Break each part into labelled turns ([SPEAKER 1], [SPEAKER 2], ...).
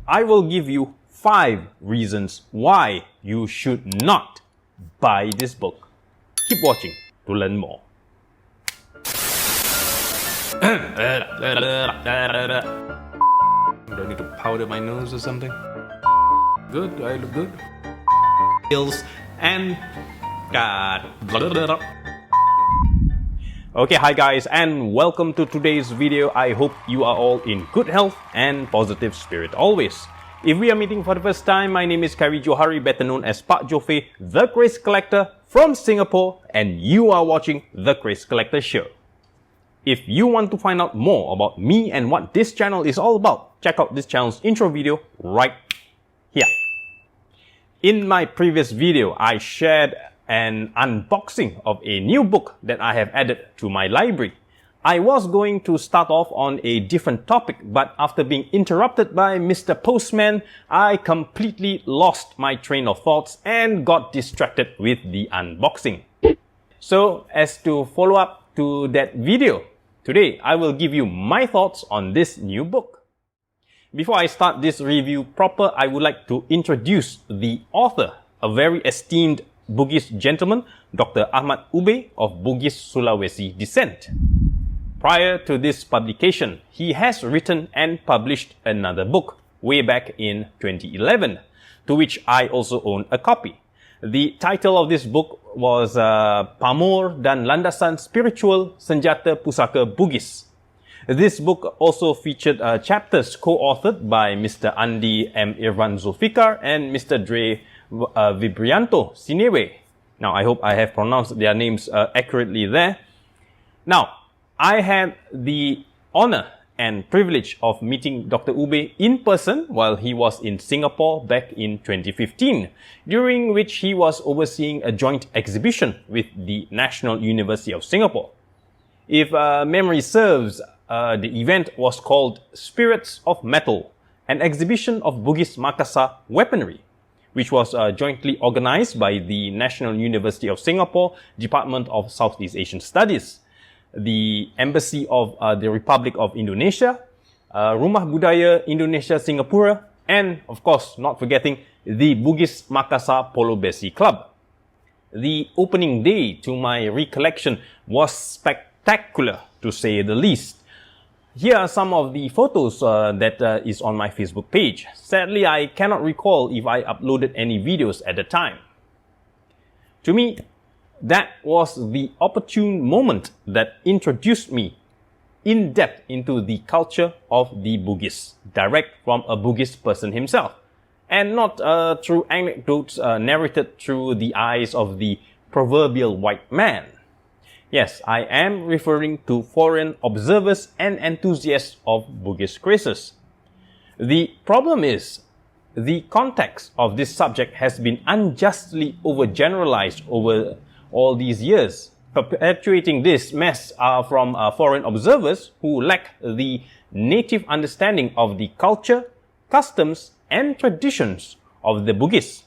[SPEAKER 1] I will give you 5 reasons why you should not buy this book. Keep watching to learn more. Do I need to powder my nose or something? Good, do I look good? Skills and Okay, hi guys, and welcome to today's video. I hope you are all in good health and positive spirit always. If we are meeting for the first time, my name is Kari Johari, better known as Pak Jofe, the Keris Collector from Singapore, and you are watching the Keris Collector Show. If you want to find out more about me and what this channel is all about, check out this channel's intro video right here. In my previous video, I shared an unboxing of a new book that I have added to my library. I was going to start off on a different topic, but after being interrupted by Mr. Postman, I completely lost my train of thoughts and got distracted with the unboxing. So, as to follow up to that video, today I will give you my thoughts on this new book. Before I start this review proper, I would like to introduce the author, a very esteemed Bugis gentleman, Dr. Ahmad Ube of Bugis, Sulawesi descent. Prior to this publication, he has written and published another book way back in 2011, to which I also own a copy. The title of this book was Pamor dan Landasan Spiritual Senjata Pusaka Bugis. This book also featured chapters co-authored by Mr. Andi M. Irvan Zulfikar and Mr. Dre Vibrianto Sinewe. Now, I hope I have pronounced their names accurately there. Now, I had the honor and privilege of meeting Dr. Ube in person while he was in Singapore back in 2015, during which he was overseeing a joint exhibition with the National University of Singapore. If memory serves, the event was called Spirits of Metal, an exhibition of Bugis Makassar weaponry, which was jointly organized by the National University of Singapore, Department of Southeast Asian Studies, the Embassy of the Republic of Indonesia, Rumah Budaya Indonesia Singapura, and of course, not forgetting the Bugis Makassar Polo Besi Club. The opening day, to my recollection, was spectacular to say the least. Here are some of the photos that is on my Facebook page. Sadly, I cannot recall if I uploaded any videos at the time. To me, that was the opportune moment that introduced me in depth into the culture of the Bugis, direct from a Bugis person himself, and not through anecdotes narrated through the eyes of the proverbial white man. Yes, I am referring to foreign observers and enthusiasts of Bugis Keris. The problem is, the context of this subject has been unjustly overgeneralized over all these years. Perpetuating this mess are from foreign observers who lack the native understanding of the culture, customs, and traditions of the Bugis.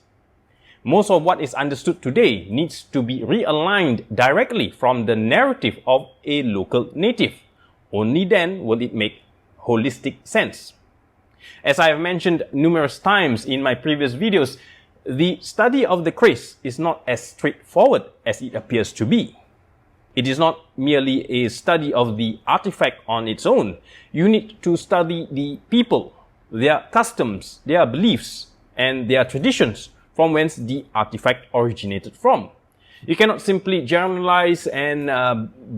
[SPEAKER 1] Most of what is understood today needs to be realigned directly from the narrative of a local native. Only then will it make holistic sense. As I have mentioned numerous times in my previous videos, the study of the Keris is not as straightforward as it appears to be. It is not merely a study of the artifact on its own. You need to study the people, their customs, their beliefs, and their traditions from whence the artifact originated from. You cannot simply generalize and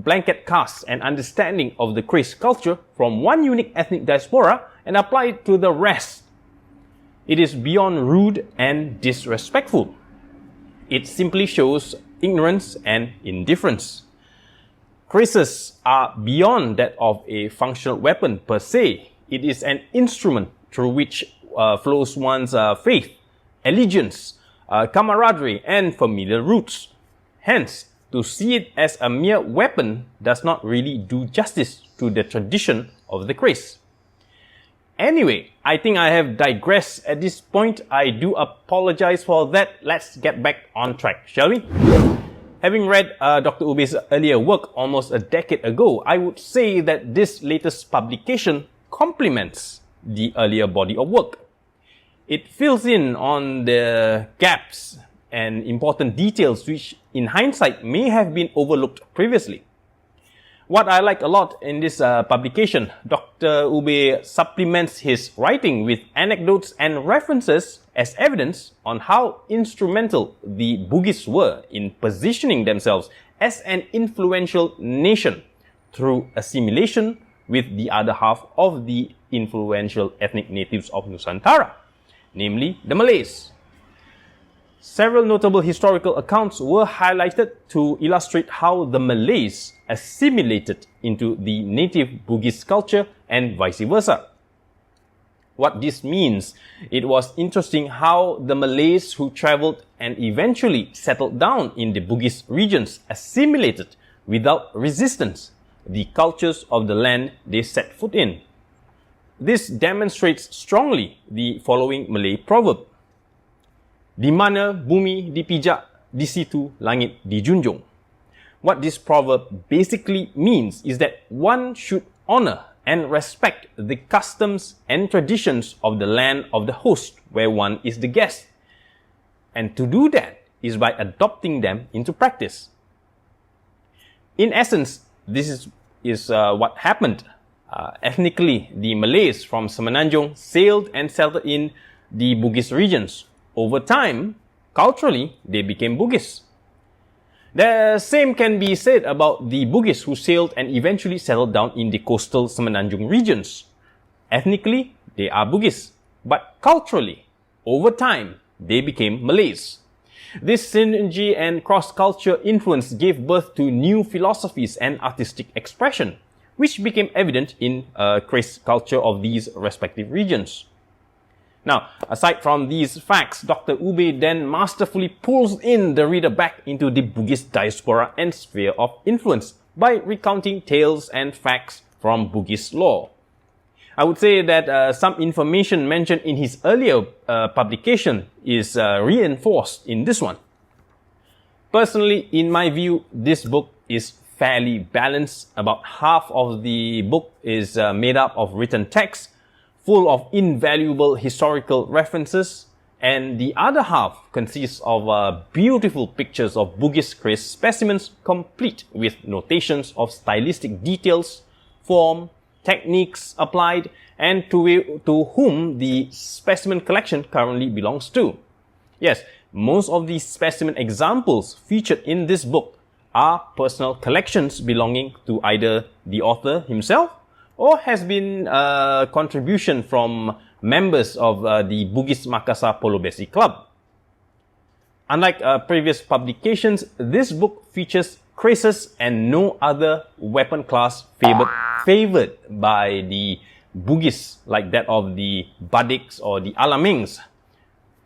[SPEAKER 1] blanket cast an understanding of the Keris culture from one unique ethnic diaspora and apply it to the rest. It is beyond rude and disrespectful. It simply shows ignorance and indifference. Keris are beyond that of a functional weapon per se. It is an instrument through which flows one's faith, allegiance, camaraderie, and familiar roots. Hence, to see it as a mere weapon does not really do justice to the tradition of the Keris. Anyway, I think I have digressed at this point. I do apologize for that. Let's get back on track, shall we? Having read Dr. Ube's earlier work almost a decade ago, I would say that this latest publication complements the earlier body of work. It fills in on the gaps and important details which in hindsight may have been overlooked previously. What I like a lot in this publication, Dr. Ube supplements his writing with anecdotes and references as evidence on how instrumental the Bugis were in positioning themselves as an influential nation through assimilation with the other half of the influential ethnic natives of Nusantara, namely the Malays. Several notable historical accounts were highlighted to illustrate how the Malays assimilated into the native Bugis culture and vice versa. What this means, it was interesting how the Malays who traveled and eventually settled down in the Bugis regions assimilated without resistance the cultures of the land they set foot in. This demonstrates strongly the following Malay proverb: Di mana bumi dipijak, di situ langit dijunjung. What this proverb basically means is that one should honor and respect the customs and traditions of the land of the host where one is the guest. And to do that is by adopting them into practice. In essence, this is what happened. Ethnically, the Malays from Semenanjung sailed and settled in the Bugis regions. Over time, culturally, they became Bugis. The same can be said about the Bugis who sailed and eventually settled down in the coastal Semenanjung regions. Ethnically, they are Bugis, but culturally, over time, they became Malays. This synergy and cross-culture influence gave birth to new philosophies and artistic expression, which became evident in Keris culture of these respective regions. Now, aside from these facts, Dr. Ube then masterfully pulls in the reader back into the Bugis diaspora and sphere of influence by recounting tales and facts from Bugis lore. I would say that some information mentioned in his earlier publication is reinforced in this one. Personally, in my view, this book is fairly balanced. About half of the book is made up of written text, full of invaluable historical references, and the other half consists of beautiful pictures of Bugis Keris specimens complete with notations of stylistic details, form, techniques applied, and to whom the specimen collection currently belongs to. Yes, most of the specimen examples featured in this book are personal collections belonging to either the author himself or has been a contribution from members of the Bugis Makassar Polo Besi Club. Unlike previous publications, this book features Keris and no other weapon class favored by the Bugis like that of the Badiks or the Alamings,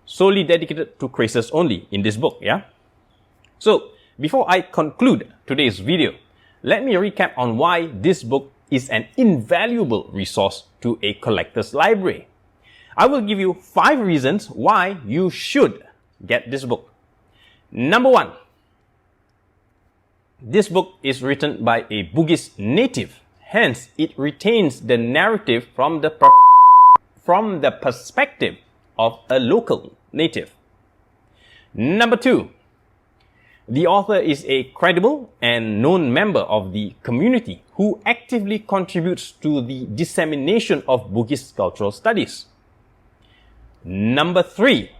[SPEAKER 1] solely dedicated to Keris only in this book, yeah? So, before I conclude today's video, let me recap on why this book is an invaluable resource to a collector's library. I will give you 5 reasons why you should get this book. Number 1, this book is written by a Bugis native, hence it retains the narrative from the perspective of a local native. Number 2, the author is a credible and known member of the community who actively contributes to the dissemination of Bugis cultural studies. Number 3,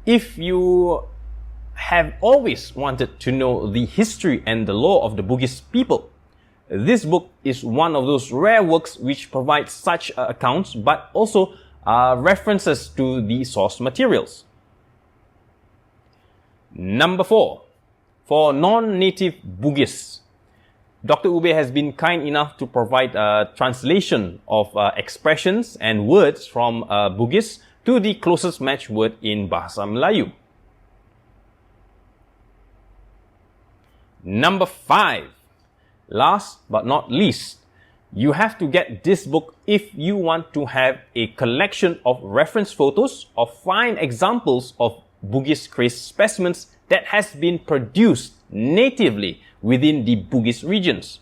[SPEAKER 1] if you have always wanted to know the history and the lore of the Bugis people, this book is one of those rare works which provides such accounts but also references to the source materials. Number 4, for non-native Bugis, Dr. Ube has been kind enough to provide a translation of expressions and words from Bugis to the closest match word in Bahasa Melayu. Number 5, last but not least, you have to get this book if you want to have a collection of reference photos of fine examples of Bugis Keris specimens that has been produced natively within the Bugis regions.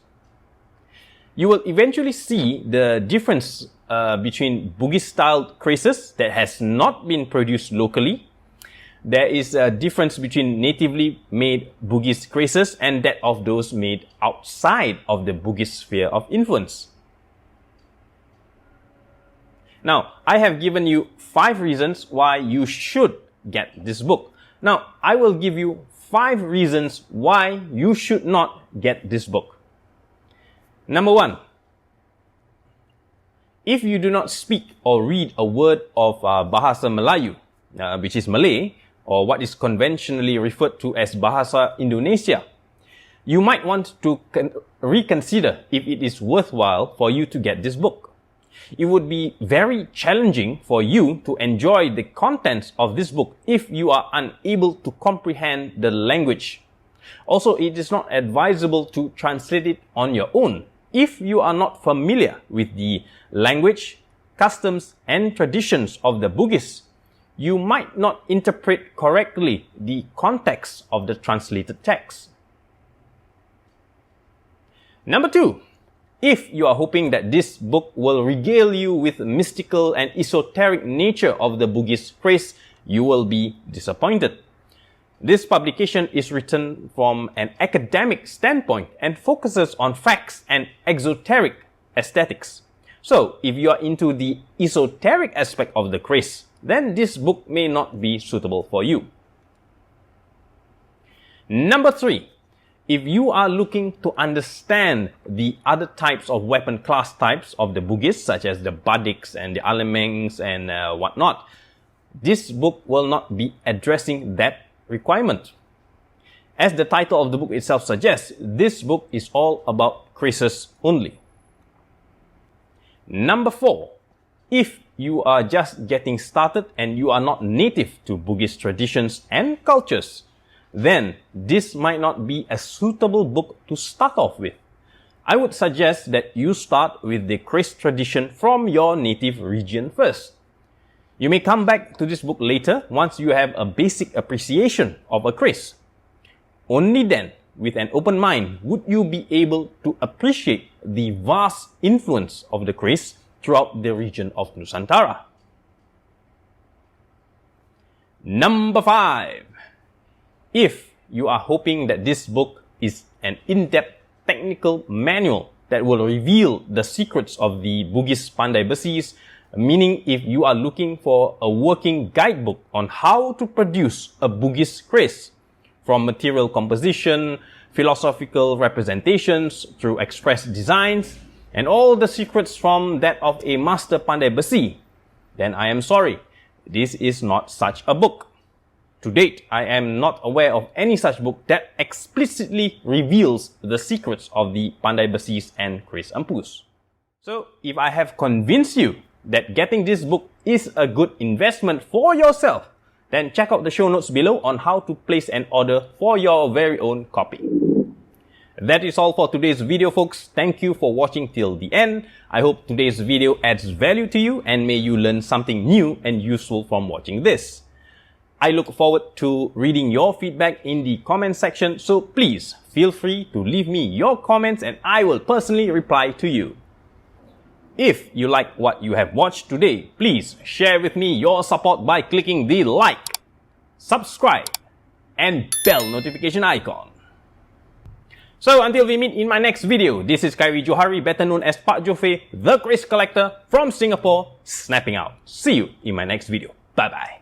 [SPEAKER 1] you will eventually see the difference between Bugis-styled creases that has not been produced locally. There is a difference between natively made Bugis creases and that of those made outside of the Bugis sphere of influence. Now, I have given you 5 reasons why you should get this book. Now, I will give you 5 reasons why you should not get this book. Number 1. If you do not speak or read a word of Bahasa Melayu, which is Malay, or what is conventionally referred to as Bahasa Indonesia, you might want to reconsider if it is worthwhile for you to get this book. It would be very challenging for you to enjoy the contents of this book if you are unable to comprehend the language. Also, it is not advisable to translate it on your own if you are not familiar with the language, customs, and traditions of the Bugis. You might not interpret correctly the context of the translated text. Number 2. If you are hoping that this book will regale you with the mystical and esoteric nature of the Bugis phrase, you will be disappointed. This publication is written from an academic standpoint and focuses on facts and exoteric aesthetics. So, if you are into the esoteric aspect of the craze, then this book may not be suitable for you. Number 3. If you are looking to understand the other types of weapon class types of the Bugis, such as the Badiks and the Alemengs and whatnot, this book will not be addressing that requirement. As the title of the book itself suggests, this book is all about creases only. Number 4. If you are just getting started and you are not native to Bugis traditions and cultures, then this might not be a suitable book to start off with. I would suggest that you start with the Keris tradition from your native region first. You may come back to this book later once you have a basic appreciation of a Keris. Only then, with an open mind, would you be able to appreciate the vast influence of the Keris throughout the region of Nusantara. Number 5. If you are hoping that this book is an in-depth technical manual that will reveal the secrets of the Bugis Pandai Besis, meaning if you are looking for a working guidebook on how to produce a Bugis Keris, from material composition, philosophical representations, through express designs, and all the secrets from that of a master Pandai Besi, then I am sorry, this is not such a book. To date, I am not aware of any such book that explicitly reveals the secrets of the Pandai Besis and Keris Empus. So, if I have convinced you that getting this book is a good investment for yourself, then check out the show notes below on how to place an order for your very own copy. That is all for today's video, folks. Thank you for watching till the end. I hope today's video adds value to you and may you learn something new and useful from watching this. I look forward to reading your feedback in the comment section, so please feel free to leave me your comments and I will personally reply to you. If you like what you have watched today, please share with me your support by clicking the like, subscribe, and bell notification icon. So until we meet in my next video, this is Kairi Johari, better known as Pak Jofe, the Keris Collector from Singapore, snapping out. See you in my next video. Bye bye.